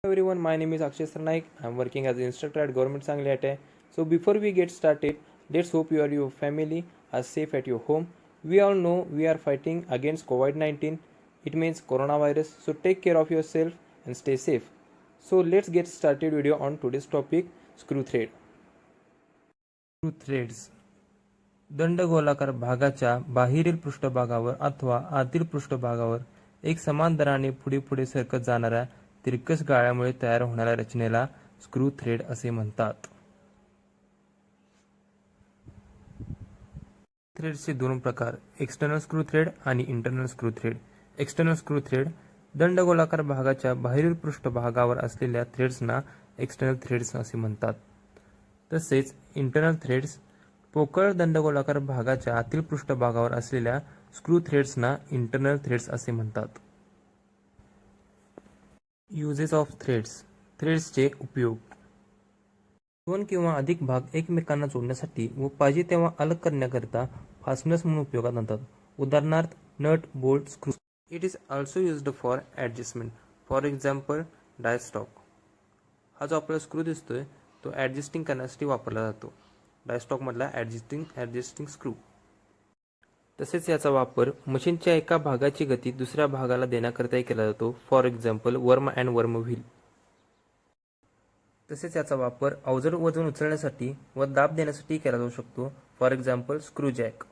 Hello everyone, my name is Akshay Sarnaik. I am working as an instructor at Government Sangli ITI. So before we get started, let's hope you and your family are safe at your home. We all know we are fighting against COVID-19. It means coronavirus. So take care of yourself and stay safe. So let's get started video on today's topic, screw thread. Screw threads दंडगोलाकार भागाच्या बाहेरील पृष्ठभागावर अथवा आतील पृष्ठभागावर एक समान दराने पुढे पुढे सरकत जाणाऱ्या तिरकस गाळ्यामुळे तयार होणाऱ्या रचनेला स्क्रू थ्रेड असे म्हणतात. थ्रेड्सचे दोन प्रकार, एक्सटर्नल स्क्रू थ्रेड आणि internal screw thread. External screw thread दंडगोलाकार भागाच्या बाहेरील पृष्ठभागावर असलेल्या थ्रेड्सना एक्सटर्नल थ्रेड्स असे म्हणतात. तसेच इंटरनल थ्रेड्स पोकळ दंडगोलाकार भागाच्या आतील पृष्ठभागावर असलेल्या स्क्रू थ्रेड्सना इंटरनल थ्रेड्स असे म्हणतात. Uses of threads. थ्रेड्सचे उपयोग. दोन किंवा अधिक भाग एकमेकांना जोडण्यासाठी व पाहिजे तेव्हा अलग करण्याकरिता फास्टनर्स म्हणून उपयोगात आणतात. उदाहरणार्थ nut, bolt, screw. It is also used for adjustment. For example die stock. हा जो आपल्याला स्क्रू दिसतोय तो ॲडजस्टिंग करण्यासाठी वापरला जातो. डायस्टॉकमधला ॲडजस्टिंग स्क्रू. तसेच याचा वापर मशीनच्या एका भागाची गती दुसऱ्या भागाला देण्याकरिताही केला जातो. For example worm and worm wheel. तसेच याचा वापर अवजड वजन उचलण्यासाठी व दाब देण्यासाठी केला जाऊ शकतो. For example screw jack.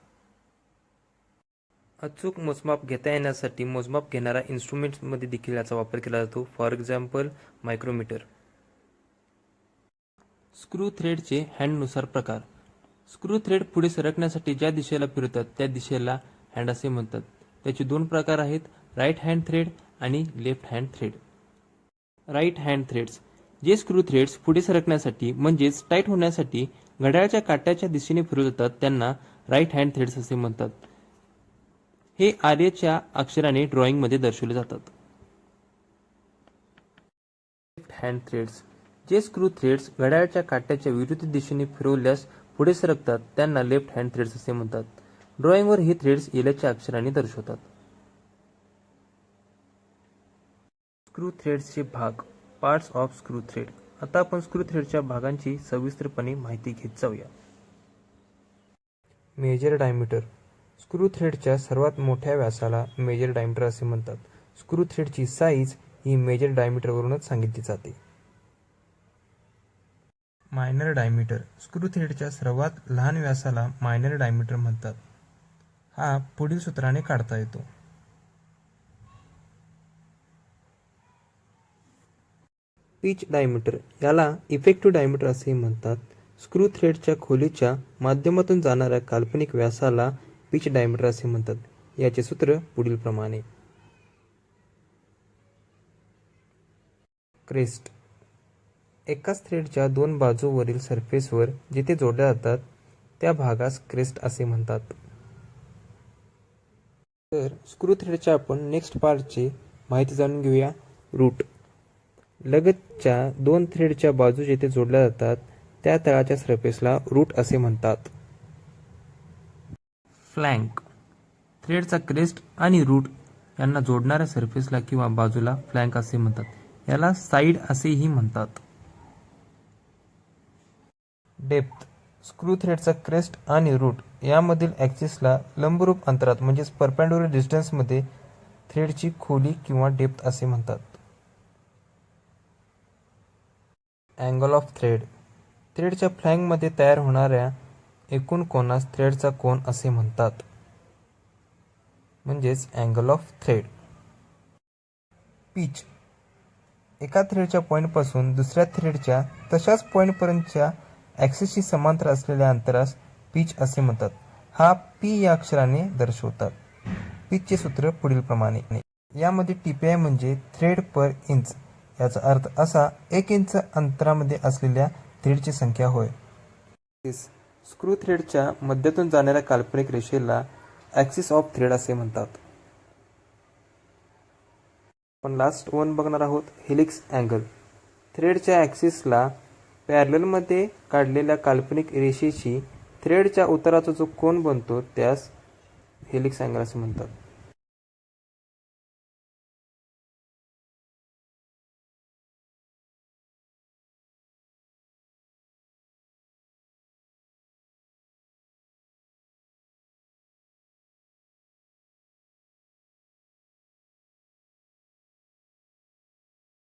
अचूक मोजमाप घेता येण्यासाठी मोजमाप घेणाऱ्या इन्स्ट्रुमेंट्समध्ये देखील याचा वापर केला जातो. For example micrometer. स्क्रू थ्रेडचे हँडनुसार प्रकार. स्क्रू थ्रेड पुढे सरकण्यासाठी ज्या दिशेला फिरतात त्या दिशेला हँड असे म्हणतात. त्याचे दोन प्रकार आहेत, राईट हँड थ्रेड आणि left hand thread. Right hand threads. जे स्क्रू थ्रेड्स पुढे सरकण्यासाठी म्हणजेच टाईट होण्यासाठी घड्याळाच्या काट्याच्या दिशेने फिरवतात त्यांना राईट हँड थ्रेड्स असे म्हणतात. हे आर्यच्या अक्षराने ड्रॉइंगमध्ये दर्शवले जातात. Left hand threads. जे स्क्रू थ्रेड्स घड्याळाच्या काट्याच्या विरुद्ध दिशेने फिरवल्यास पुढे सरकतात त्यांना लेफ्ट हँड थ्रेड्स असे म्हणतात. ड्रॉइंगवर हे थ्रेड्स एलच्या अक्षराने दर्शवतात. स्क्रू थ्रेड्सचे भाग. Parts of screw thread. आता आपण स्क्रू थ्रेडच्या भागांची सविस्तरपणे माहिती घेत जाऊया. Major diameter. स्क्रू थ्रेडच्या सर्वात मोठ्या व्यासाला मेजर डायमीटर असे म्हणतात. स्क्रू थ्रेडची साईज ही मेजर डायमीटरवरूनच सांगितली जाते. Minor diameter. स्क्रू थ्रेडच्या सर्वात लहान व्यासाला मायनर डायमीटर म्हणतात. हा पुढील सूत्राने काढता येतो. Pitch diameter. याला इफेक्टिव्ह डायमीटर असे म्हणतात. स्क्रू थ्रेडच्या खोलीच्या माध्यमातून जाणाऱ्या काल्पनिक व्यासाला पिच डायमीटर असे म्हणतात. याचे सूत्र पुढील प्रमाणे. क्रेस्ट. एकाच थ्रेडच्या दोन बाजूवरील सरफेसवर जिथे जोडल्या जातात त्या भागास क्रेस्ट असे म्हणतात. तर स्क्रू थ्रेडच्या आपण नेक्स्ट पार्टची माहिती जाणून घेऊया. रूट. लगतच्या दोन थ्रेडच्या बाजू जिथे जोडल्या जातात त्या तळाच्या सरफेसला रूट असे म्हणतात. फ्लॅंक. थ्रेडचा क्रेस्ट आणि रूट यांना जोडणाऱ्या सरफेसला किंवा बाजूला फ्लॅंक असे म्हणतात. याला साइड असेही म्हणतात. डेप्थ. स्क्रू थ्रेडचा क्रेस्ट आणि रूट यामधील ॲक्सिसला लंबरूप अंतरात म्हणजेच परपेंडिक्युलर डिस्टन्समध्ये थ्रेडची खोली किंवा डेप्थ असे म्हणतात. Angle of thread. थ्रेडच्या फ्लॅंकमध्ये तयार होणाऱ्या एकूण कोनास थ्रेडचा कोन असे म्हणतात, म्हणजेच अँगल ऑफ थ्रेड. पिच. एका थ्रेडच्या पॉईंटपासून दुसऱ्या थ्रेडच्या तशाच पॉईंटपर्यंतच्या ॲक्सिसशी समांतर असलेल्या अंतरास पिच असे म्हणतात. हा पी या अक्षराने दर्शवतात. पिचचे सूत्र पुढील प्रमाणे. यामध्ये टीपीआय म्हणजे थ्रेड पर इंच. याचा अर्थ असा 1 इंच अंतरामध्ये असलेल्या थ्रेडची संख्या होय. स्क्रू थ्रेडच्या मध्यातून जाणाऱ्या काल्पनिक रेषेला ॲक्सिस ऑफ थ्रेड असे म्हणतात. आपण लास्ट वन बघणार आहोत, हेलिक्स अँगल. थ्रेडच्या ॲक्सिसला पॅरललमध्ये काढलेल्या काल्पनिक रेषेशी थ्रेडच्या उताराचा जो कोन बनतो त्यास हेलिक्स अँगल असे म्हणतात.